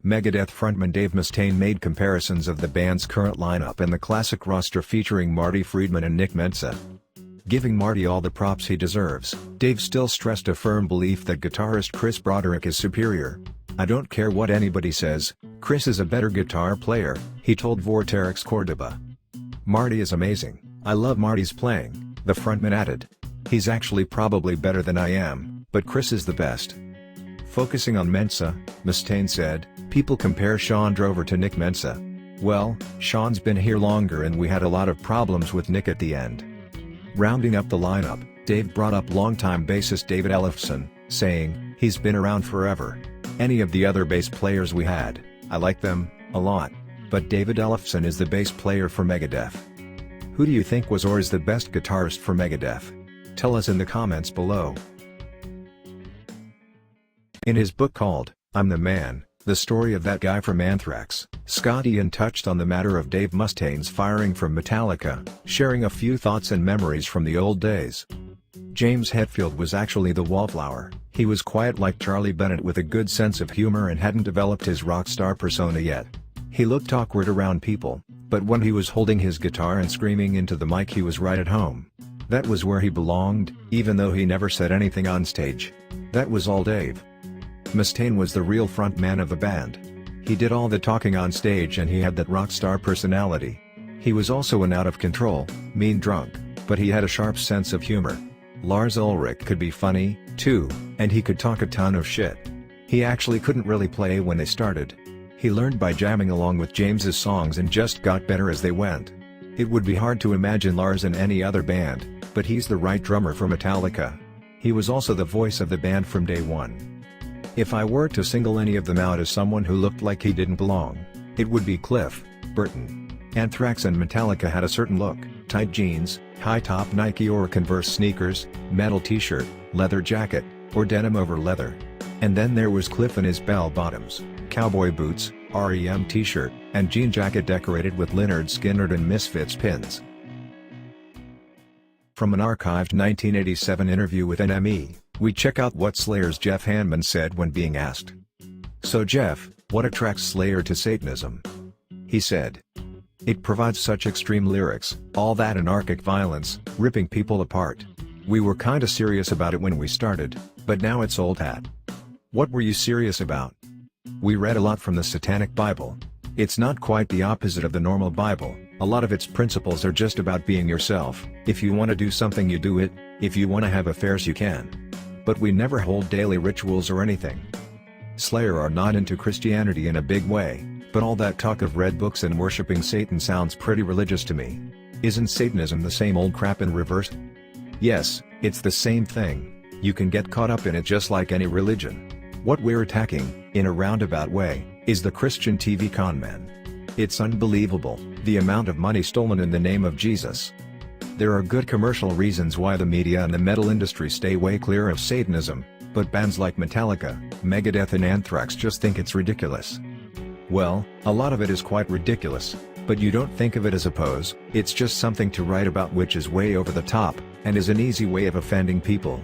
Megadeth frontman Dave Mustaine made comparisons of the band's current lineup and the classic roster featuring Marty Friedman and Nick Menza. Giving Marty all the props he deserves, Dave still stressed a firm belief that guitarist Chris Broderick is superior. "I don't care what anybody says, Chris is a better guitar player," he told Vorterix Cordoba. "Marty is amazing, I love Marty's playing," the frontman added. "He's actually probably better than I am, but Chris is the best." Focusing on Menza, Mustaine said, "People compare Shawn Drover to Nick Menza. Well, Shawn's been here longer and we had a lot of problems with Nick at the end." Rounding up the lineup, Dave brought up longtime bassist David Ellefson, saying, "He's been around forever. Any of the other bass players we had, I like them a lot. But David Ellefson is the bass player for Megadeth." Who do you think was or is the best guitarist for Megadeth? Tell us in the comments below. In his book called, "I'm the Man, The Story of That Guy from Anthrax," Scott Ian touched on the matter of Dave Mustaine's firing from Metallica, sharing a few thoughts and memories from the old days. James Hetfield was actually the wallflower. He was quiet like Charlie Bennett with a good sense of humor and hadn't developed his rock star persona yet. He looked awkward around people, but when he was holding his guitar and screaming into the mic he was right at home. That was where he belonged, even though he never said anything on stage. That was all Dave. Mustaine was the real front man of the band. He did all the talking on stage and he had that rock star personality. He was also an out-of-control, mean drunk, but he had a sharp sense of humor. Lars Ulrich could be funny, too, and he could talk a ton of shit. He actually couldn't really play when they started. He learned by jamming along with James's songs and just got better as they went. It would be hard to imagine Lars in any other band, but he's the right drummer for Metallica. He was also the voice of the band from day one. If I were to single any of them out as someone who looked like he didn't belong, it would be Cliff Burton. Anthrax and Metallica had a certain look: tight jeans, high-top Nike or Converse sneakers, metal t-shirt, leather jacket, or denim over leather. And then there was Cliff in his bell-bottoms, cowboy boots, REM t-shirt, and jean jacket decorated with Lynyrd Skynyrd and Misfits pins. From an archived 1987 interview with NME, we check out what Slayer's Jeff Hanneman said when being asked. "So Jeff, what attracts Slayer to Satanism?" He said, "It provides such extreme lyrics, all that anarchic violence, ripping people apart. We were kinda serious about it when we started, but now it's old hat." "What were you serious about?" "We read a lot from the Satanic Bible. It's not quite the opposite of the normal Bible. A lot of its principles are just about being yourself. If you want to do something you do it, if you want to have affairs you can. But we never hold daily rituals or anything." Slayer are not into Christianity in a big way, but all that talk of red books and worshipping Satan sounds pretty religious to me. Isn't Satanism the same old crap in reverse? Yes, it's the same thing. You can get caught up in it just like any religion. What we're attacking, in a roundabout way, is the Christian TV conman. It's unbelievable, the amount of money stolen in the name of Jesus. There are good commercial reasons why the media and the metal industry stay way clear of Satanism, but bands like Metallica, Megadeth and Anthrax just think it's ridiculous. Well, a lot of it is quite ridiculous, but you don't think of it as a pose, it's just something to write about which is way over the top, and is an easy way of offending people.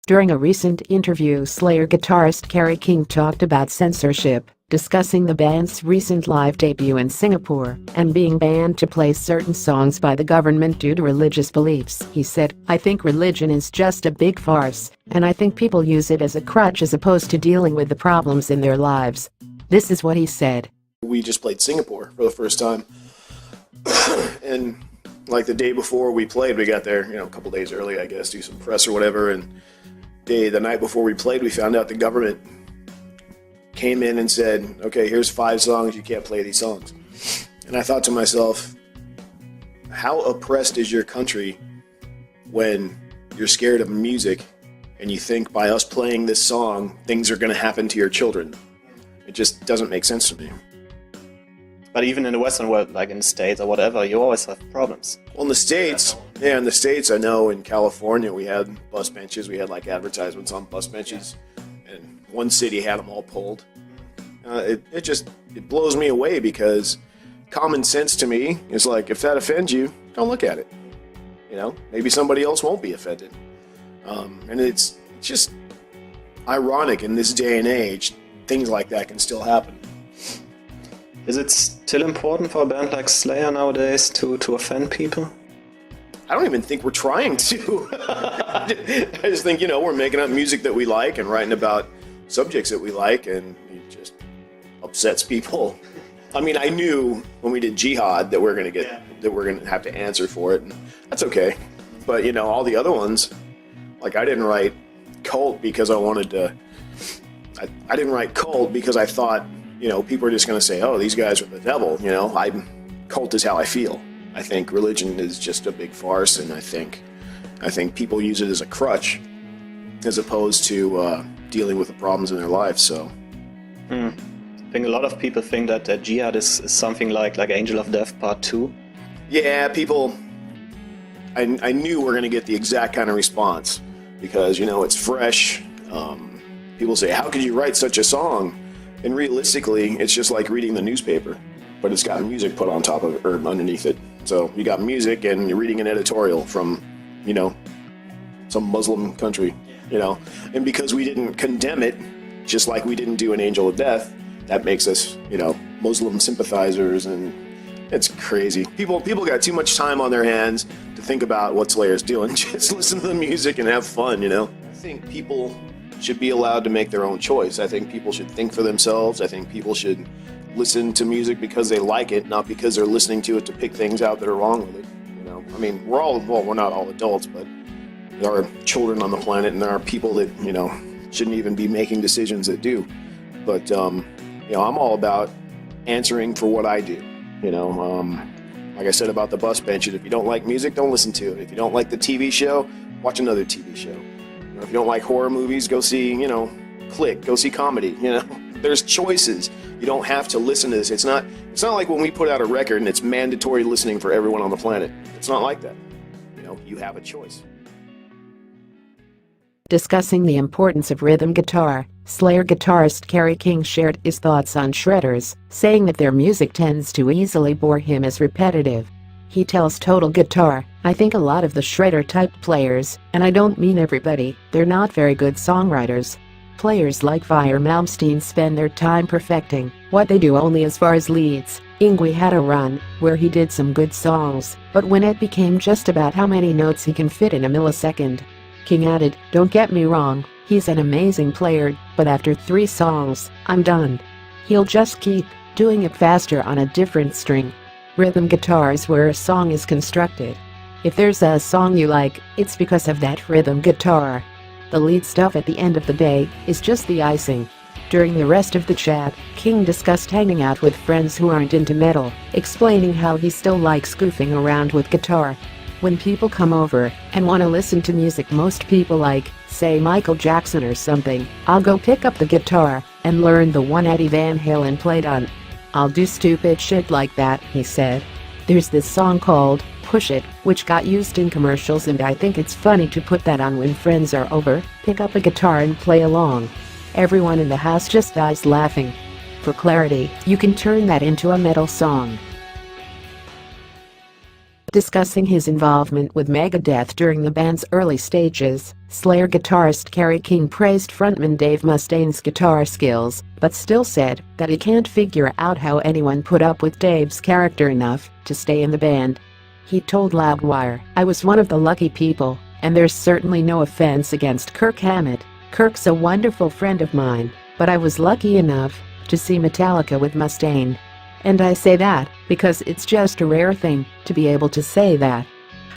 During a recent interview, Slayer guitarist Kerry King talked about censorship, discussing the band's recent live debut in Singapore, and being banned to play certain songs by the government due to religious beliefs. He said, "I think religion is just a big farce, and I think people use it as a crutch as opposed to dealing with the problems in their lives." This is what he said. We just played Singapore for the first time, and like the day before we played, we got there, a couple days early, I guess, do some press or whatever, and the night before we played, we found out the government came in and said, "Okay, here's 5 songs, you can't play these songs." And I thought to myself, how oppressed is your country when you're scared of music and you think by us playing this song, things are going to happen to your children? It just doesn't make sense to me. But even in the Western world, like in the States or whatever, you always have problems. Well, in the States, I know in California we had bus benches, we had like advertisements on bus benches, and one city had them all pulled. It blows me away because common sense to me is like, if that offends you, don't look at it. Maybe somebody else won't be offended. And it's just ironic in this day and age things like that can still happen. Is it still important for a band like Slayer nowadays to offend people? I don't even think we're trying to. I just think, we're making up music that we like and writing about subjects that we like, and it just upsets people. I mean, I knew when we did Jihad that we're gonna have to answer for it, and that's okay. But all the other ones, like I didn't write Cult because I wanted to. I didn't write Cult because I thought, people are just gonna say, oh, these guys are the devil. Cult is how I feel. I think religion is just a big farce, and I think people use it as a crutch as opposed to dealing with the problems in their life. So, I think a lot of people think that Jihad is something like Angel of Death Part 2. Yeah, people. I knew we're going to get the exact kind of response because it's fresh. People say, "How could you write such a song?" And realistically, it's just like reading the newspaper, but it's got music put on top of it or underneath it. So you got music and you're reading an editorial from, some Muslim country, And because we didn't condemn it, just like we didn't do an Angel of Death, that makes us, Muslim sympathizers, and it's crazy. People got too much time on their hands to think about what Slayer's doing. Just listen to the music and have fun, I think people should be allowed to make their own choice. I think people should think for themselves. I think people should listen to music because they like it, not because they're listening to it to pick things out that are wrong with it. I mean, we're not all adults, but there are children on the planet, and there are people that, shouldn't even be making decisions that do. But, I'm all about answering for what I do. Like I said about the bus bench, if you don't like music, don't listen to it. If you don't like the TV show, watch another TV show. If you don't like horror movies, go see, Click, go see comedy, There's choices. You don't have to listen to this. It's not like when we put out a record and it's mandatory listening for everyone on the planet. It's not like that. You have a choice. Discussing the importance of rhythm guitar, Slayer guitarist Kerry King shared his thoughts on shredders, saying that their music tends to easily bore him as repetitive. He tells Total Guitar, "I think a lot of the shredder-type players, and I don't mean everybody, they're not very good songwriters. Players like Dave Mustaine spend their time perfecting what they do only as far as leads. Yngwie had a run where he did some good songs, but when it became just about how many notes he can fit in a millisecond." King added, "Don't get me wrong, he's an amazing player, but after 3 songs, I'm done. He'll just keep doing it faster on a different string." Rhythm guitar is where a song is constructed. If there's a song you like, it's because of that rhythm guitar. The lead stuff at the end of the day is just the icing. During the rest of the chat, King discussed hanging out with friends who aren't into metal, explaining how he still likes goofing around with guitar. When people come over and want to listen to music most people like, say Michael Jackson or something, I'll go pick up the guitar and learn the one Eddie Van Halen played on. I'll do stupid shit like that, he said. There's this song called Push It, which got used in commercials, and I think it's funny to put that on when friends are over, pick up a guitar and play along. Everyone in the house just dies laughing. For clarity, you can turn that into a metal song. Discussing his involvement with Megadeth during the band's early stages, Slayer guitarist Kerry King praised frontman Dave Mustaine's guitar skills, but still said that he can't figure out how anyone put up with Dave's character enough to stay in the band. He told Loudwire, "I was one of the lucky people, and there's certainly no offense against Kirk Hammett. Kirk's a wonderful friend of mine, but I was lucky enough to see Metallica with Mustaine. And I say that because it's just a rare thing to be able to say that.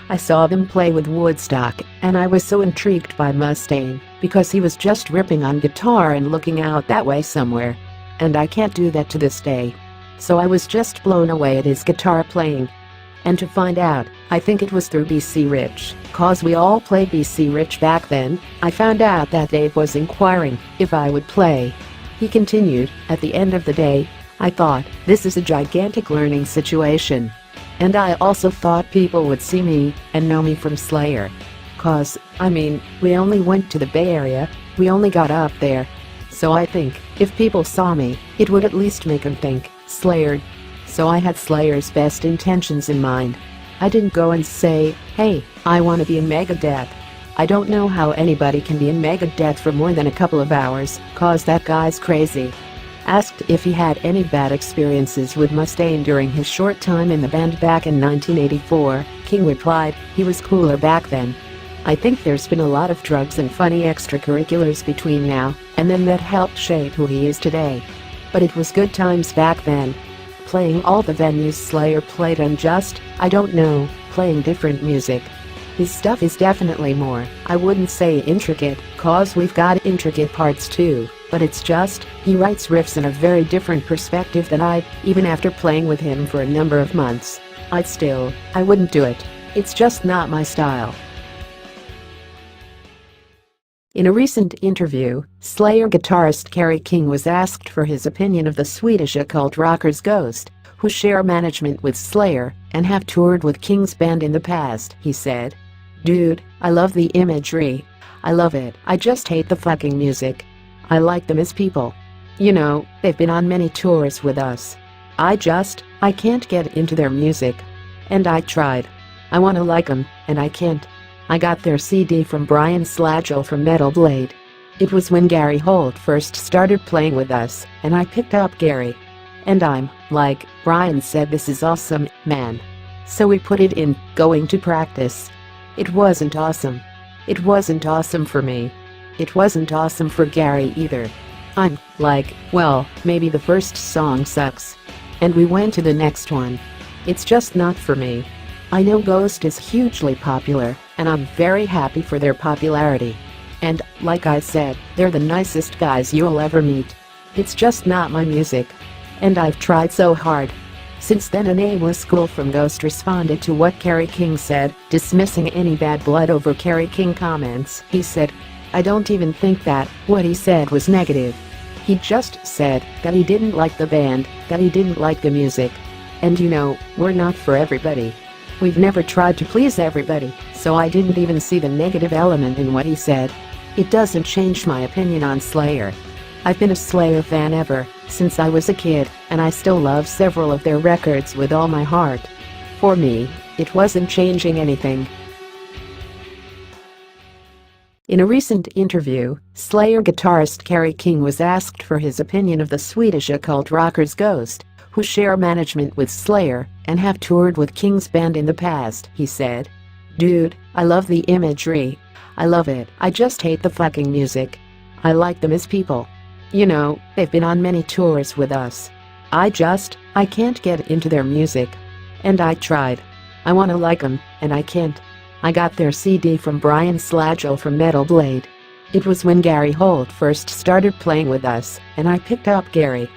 I saw them play with Woodstock, and I was so intrigued by Mustaine because he was just ripping on guitar and looking out that way somewhere. And I can't do that to this day. So I was just blown away at his guitar playing. And to find out, I think it was through BC Rich, cause we all played BC Rich back then, I found out that Dave was inquiring if I would play." He continued, "At the end of the day, I thought, this is a gigantic learning situation. And I also thought people would see me and know me from Slayer. Cause, we only went to the Bay Area, we only got up there. So I think, if people saw me, it would at least make them think, Slayer. So I had Slayer's best intentions in mind. I didn't go and say, hey, I want to be in Megadeth. I don't know how anybody can be in Megadeth for more than a couple of hours, cause that guy's crazy. Asked if he had any bad experiences with Mustaine during his short time in the band back in 1984, King replied, "He was cooler back then. I think there's been a lot of drugs and funny extracurriculars between now and then that helped shape who he is today. But it was good times back then. Playing all the venues Slayer played and just, I don't know, playing different music. His stuff is definitely more, I wouldn't say intricate, cause we've got intricate parts too, but it's just, he writes riffs in a very different perspective than I, even after playing with him for a number of months. I wouldn't do it. It's just not my style." In a recent interview, Slayer guitarist Kerry King was asked for his opinion of the Swedish occult rockers Ghost, who share management with Slayer and have toured with King's band in the past. He said, "Dude, I love the imagery. I love it. I just hate the fucking music. I like them as people. You know, they've been on many tours with us. I can't get into their music. And I tried. I wanna like them, and I can't. I got their CD from Brian Slagel from Metal Blade. It was when Gary Holt first started playing with us, and I picked up Gary. And I'm like, Brian said, this is awesome, man. So we put it in, going to practice. It wasn't awesome. It wasn't awesome for me. It wasn't awesome for Gary either. I'm like, well, maybe the first song sucks. And we went to the next one. It's just not for me. I know Ghost is hugely popular, and I'm very happy for their popularity. And, like I said, they're the nicest guys you'll ever meet. It's just not my music. And I've tried so hard." Since then, a nameless school from Ghost responded to what Kerry King said, dismissing any bad blood over Kerry King comments. He said, "I don't even think that what he said was negative. He just said that he didn't like the band, that he didn't like the music. And you know, we're not for everybody. We've never tried to please everybody, so I didn't even see the negative element in what he said. It doesn't change my opinion on Slayer. I've been a Slayer fan ever since I was a kid, and I still love several of their records with all my heart. For me, it wasn't changing anything." In a recent interview, Slayer guitarist Kerry King was asked for his opinion of the Swedish occult rockers Ghost, who share management with Slayer and have toured with King's band in the past. He said, "Dude, I love the imagery. I love it. I just hate the fucking music. I like them as people. You know, they've been on many tours with us. I can't get into their music. And I tried. I wanna like them, and I can't. I got their CD from Brian Slagel from Metal Blade. It was when Gary Holt first started playing with us, and I picked up Gary.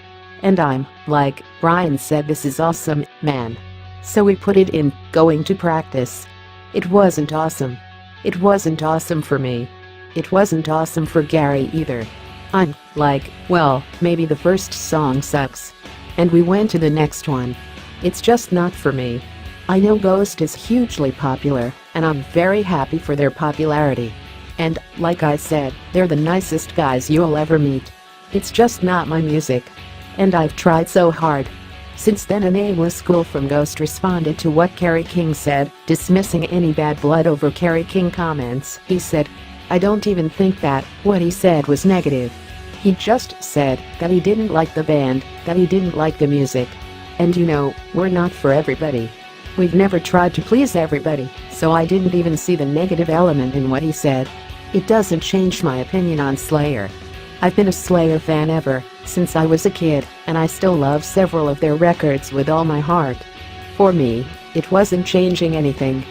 And I'm like, Brian said, this is awesome, man. So we put it in, going to practice. It wasn't awesome. It wasn't awesome for me. It wasn't awesome for Gary either. I'm like, well, maybe the first song sucks. And we went to the next one. It's just not for me. I know Ghost is hugely popular, and I'm very happy for their popularity. And, like I said, they're the nicest guys you'll ever meet. It's just not my music. And I've tried so hard." Since then, a nameless school from Ghost responded to what Kerry King said, dismissing any bad blood over Kerry King comments. He said, "I don't even think that what he said was negative. He just said that he didn't like the band, that he didn't like the music. And you know, we're not for everybody. We've never tried to please everybody, so I didn't even see the negative element in what he said. It doesn't change my opinion on Slayer. I've been a Slayer fan ever since I was a kid, and I still love several of their records with all my heart. For me, it wasn't changing anything."